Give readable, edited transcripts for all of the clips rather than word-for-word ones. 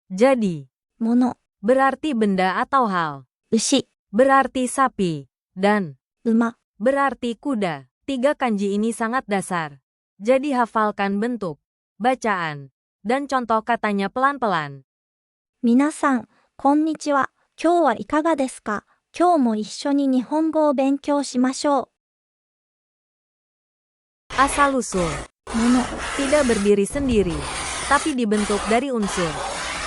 Jadi, もの、 berarti benda atau hal. 牛、 Berarti sapi. Dan 馬。 berarti kuda. 3 kanji ini sangat dasar. Jadi hafalkan bentuk, bacaan, dan contoh katanya pelan-pelan. 皆さん、こんにちは。今日はいかがですか？今日も一緒に日本語を勉強しましょ Asal-usul. う。もの、 Tidak berdiri sendiri, tapi dibentuk dari unsur.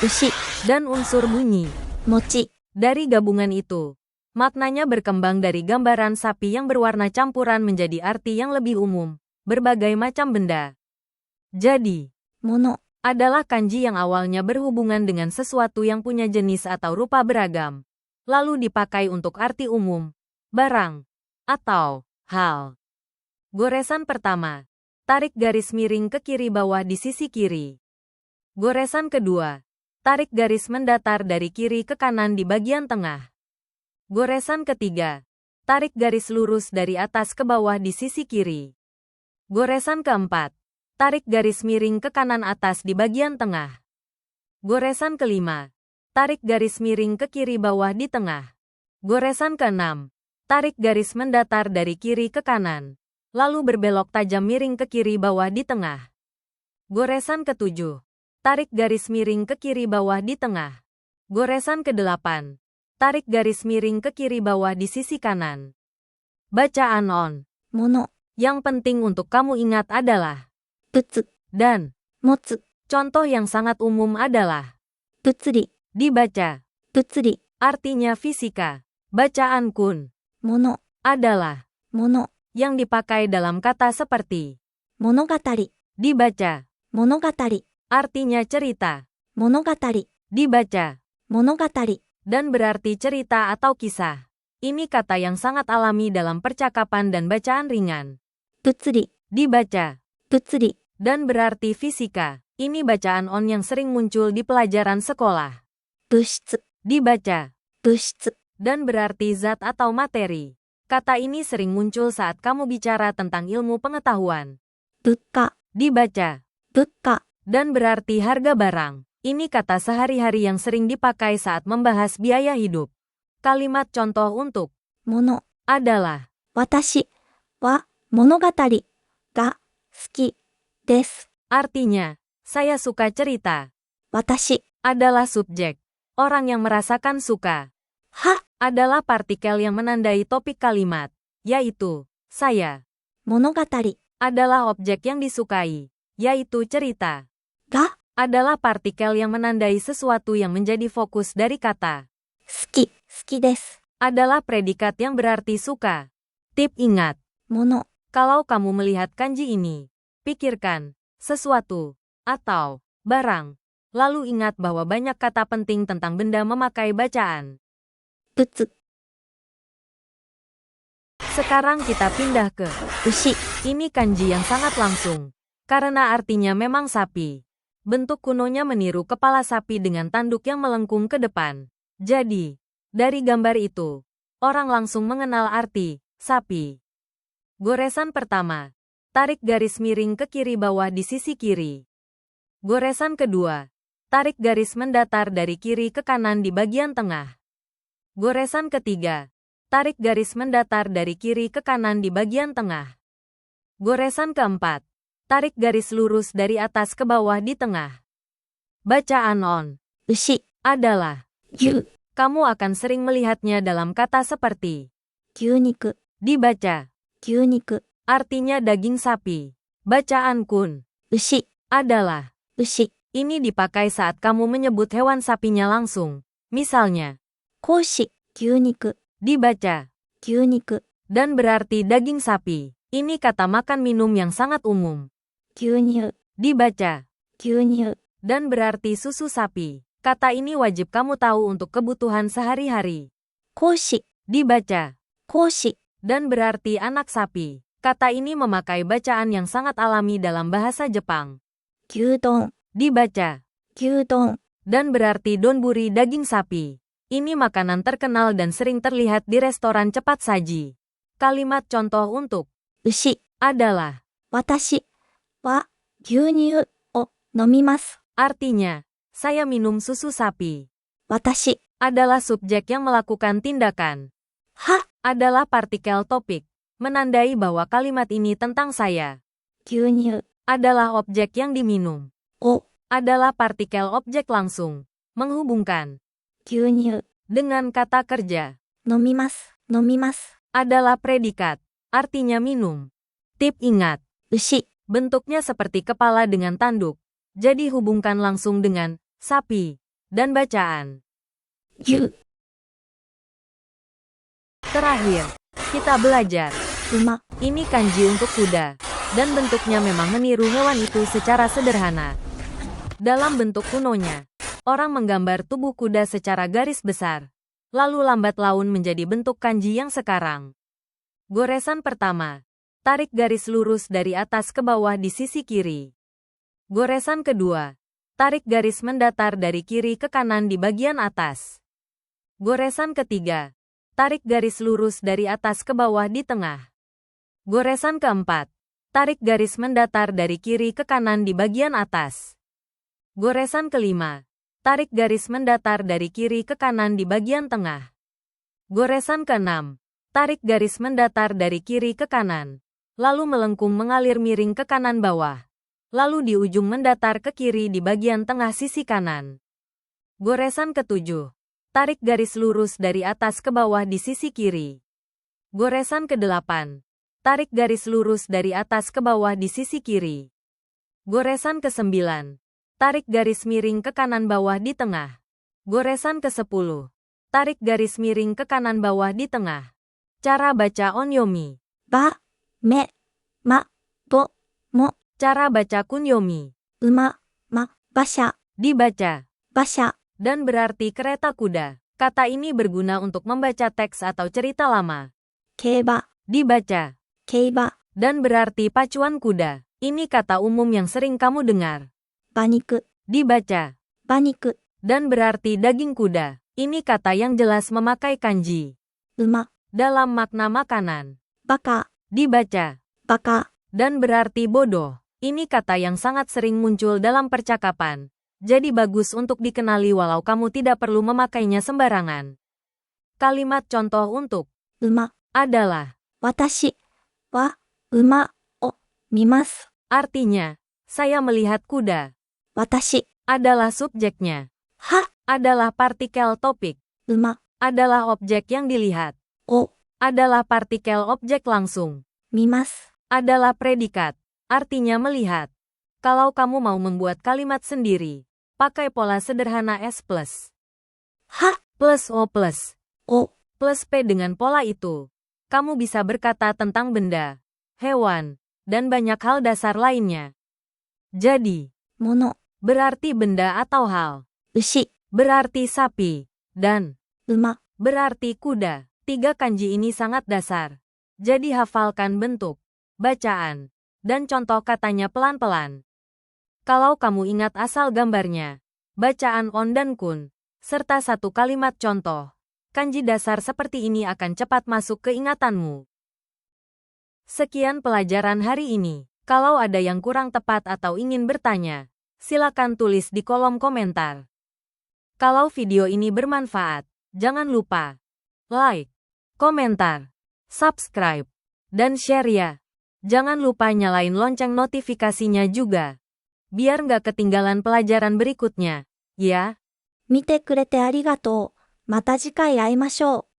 牛、 Dan unsur bunyi. 餅。 Dari gabungan itu, maknanya berkembang dari gambaran sapi yang berwarna campuran menjadi arti yang lebih umum, berbagai macam benda. Jadi, もの、 adalah kanji yang awalnya berhubungan dengan sesuatu yang punya jenis atau rupa beragam, lalu dipakai untuk arti umum, barang, atau hal. Goresan pertama. Tarik garis miring ke kiri bawah di sisi kiri. Goresan kedua. Tarik garis mendatar dari kiri ke kanan di bagian tengah. Goresan ketiga. Tarik garis lurus dari atas ke bawah di sisi kiri. Goresan keempat. Tarik garis miring ke kanan atas di bagian tengah. Goresan kelima. Tarik garis miring ke kiri bawah di tengah. Goresan keenam. Tarik garis mendatar dari kiri ke kanan, lalu berbelok tajam miring ke kiri bawah di tengah. Goresan ketujuh. Tarik garis miring ke kiri bawah di tengah. Goresan kedelapan. Tarik garis miring ke kiri bawah di sisi kanan. Bacaan on. もの、 Yang penting untuk kamu ingat adalah ぶつ、 dan. 持つ、 Contoh yang sangat umum adalah 物理、 dibaca. 物理、 Artinya fisika. Bacaan kun もの、 adalah もの、 yang dipakai dalam kata seperti 物語、 dibaca. 物語、 Artinya cerita. 物語、 Dibaca. 物語。 Dan berarti cerita atau kisah. Ini kata yang sangat alami dalam percakapan dan bacaan ringan. 物理、 Dibaca. 物理、 Dan berarti fisika. Ini bacaan on yang sering muncul di pelajaran sekolah. 物質、 Dibaca. 物質、 Dan berarti zat atau materi. Kata ini sering muncul saat kamu bicara tentang ilmu pengetahuan. 物価、 Dibaca. 物価、 Dan berarti harga barang. Ini kata sehari-hari yang sering dipakai saat membahas biaya hidup. Kalimat contoh untuk もの。 adalah 私は物語が好きです。 artinya, saya suka cerita. 私 Adalah subjek. Orang yang merasakan suka. は Adalah partikel yang menandai topik kalimat, yaitu saya. 物語 Adalah objek yang disukai, yaitu cerita. が Adalah partikel yang menandai sesuatu yang menjadi fokus dari kata. 好き、好きです。 Adalah predikat yang berarti suka. Tip ingat, もの、 kalau kamu melihat kanji ini, pikirkan sesuatu atau barang. Lalu ingat bahwa banyak kata penting tentang benda memakai bacaan. 物、 Sekarang kita pindah ke 牛、 ini kanji yang sangat langsung, karena artinya memang sapi. Bentuk kunonya meniru kepala sapi dengan tanduk yang melengkung ke depan. Jadi, dari gambar itu, orang langsung mengenal arti sapi. Goresan pertama. Tarik garis miring ke kiri bawah di sisi kiri. Goresan kedua. Tarik garis mendatar dari kiri ke kanan di bagian tengah. Goresan ketiga. Tarik garis mendatar dari kiri ke kanan di bagian tengah. Goresan keempat. Tarik garis lurus dari atas ke bawah di tengah. Bacaan on 牛、 adalah 牛、 kamu akan sering melihatnya dalam kata seperti 牛肉、 dibaca, 牛肉、 artinya daging sapi. Bacaan kun 牛、 adalah 牛、 ini dipakai saat kamu menyebut hewan sapinya langsung. Misalnya, 子牛、牛肉、 dibaca, 牛肉、 dan berarti daging sapi. Ini kata makan minum yang sangat umum. 牛乳、 Dibaca, 牛乳、 dan berarti susu sapi. Kata ini wajib kamu tahu untuk kebutuhan sehari-hari. 子牛、 Dibaca, 子牛、 dan berarti anak sapi. Kata ini memakai bacaan yang sangat alami dalam bahasa Jepang. 牛丼、 Dibaca, 牛丼、 dan berarti donburi daging sapi. Ini makanan terkenal dan sering terlihat di restoran cepat saji. Kalimat contoh untuk 牛、 adalah 私は牛乳を飲みます。 artinya, Saya minum susu sapi. 私 Adalah subjek yang melakukan tindakan. は Adalah partikel topik, menandai bahwa kalimat ini tentang saya. 牛乳 Adalah objek yang diminum. を Adalah partikel objek langsung, menghubungkan. 牛乳 Dengan kata kerja. 飲みます飲みます Adalah predikat, artinya minum. Tip ingat, 牛 bentuknya seperti kepala dengan tanduk. Jadi hubungkan langsung dengan sapi dan bacaan. 牛 Terakhir, kita belajar. 馬 Ini kanji untuk kuda, dan bentuknya memang meniru hewan itu secara sederhana. Dalam bentuk kunonya, orang menggambar tubuh kuda secara garis besar, lalu lambat laun menjadi bentuk kanji yang sekarang. Goresan pertama, tarik garis lurus dari atas ke bawah di sisi kiri. Goresan kedua, tarik garis mendatar dari kiri ke kanan di bagian atas. Goresan ketiga, tarik garis lurus dari atas ke bawah di tengah. Goresan keempat, tarik garis mendatar dari kiri ke kanan di bagian atas. Goresan kelima, tarik garis mendatar dari kiri ke kanan di bagian tengah. Goresan keenam, tarik garis mendatar dari kiri ke kanan, lalu melengkung mengalir miring ke kanan bawah, lalu di ujung mendatar ke kiri di bagian tengah sisi kanan. Goresan ketujuh, tarik garis lurus dari atas ke bawah di sisi kiri. Goresan kedelapan, tarik garis lurus dari atas ke bawah di sisi kiri. Goresan ke-9, tarik garis miring ke kanan bawah di tengah. Goresan ke-10, tarik garis miring ke kanan bawah di tengah. Cara baca onyomi. ばめまぼも Cara baca kunyomi. 馬ま馬車 Dibaca. 馬車 Dan berarti kereta kuda. Kata ini berguna untuk membaca teks atau cerita lama. 競馬 Dibaca. 競馬 Dan berarti pacuan kuda. Ini kata umum yang sering kamu dengar. 馬肉 Dibaca. 馬肉 Dan berarti daging kuda. Ini kata yang jelas memakai kanji. 馬 Dalam makna makanan. バカ Dibaca. バカ Dan berarti bodoh. Ini kata yang sangat sering muncul dalam percakapan. Jadi bagus untuk dikenali walau kamu tidak perlu memakainya sembarangan. Kalimat contoh untuk 馬 adalah. 私は馬を見ます Artinya, saya melihat kuda. 私 Adalah subjeknya. は Adalah partikel topik. 馬 Adalah objek yang dilihat. を Adalah partikel objek langsung. 見ます Adalah predikat. Artinya melihat. Kalau kamu mau membuat kalimat sendiri, pakai pola sederhana S+. は Plus O plus. を Plus P dengan pola itu. Kamu bisa berkata tentang benda, hewan, dan banyak hal dasar lainnya. Jadi, もの berarti benda atau hal. 牛 Berarti sapi. Dan 馬 berarti kuda. 3 kanji ini sangat dasar. Jadi hafalkan bentuk, bacaan, dan contoh katanya pelan-pelan. Kalau kamu ingat asal gambarnya, bacaan on dan kun, serta satu kalimat contoh, kanji dasar seperti ini akan cepat masuk ke ingatanmu. Sekian pelajaran hari ini. Kalau ada yang kurang tepat atau ingin bertanya, silakan tulis di kolom komentar. Kalau video ini bermanfaat, jangan lupa like, komentar, subscribe, dan share ya. Jangan lupa nyalain lonceng notifikasinya juga, biar nggak ketinggalan pelajaran berikutnya, ya. 見てくれてありがとう。また次回会いましょう。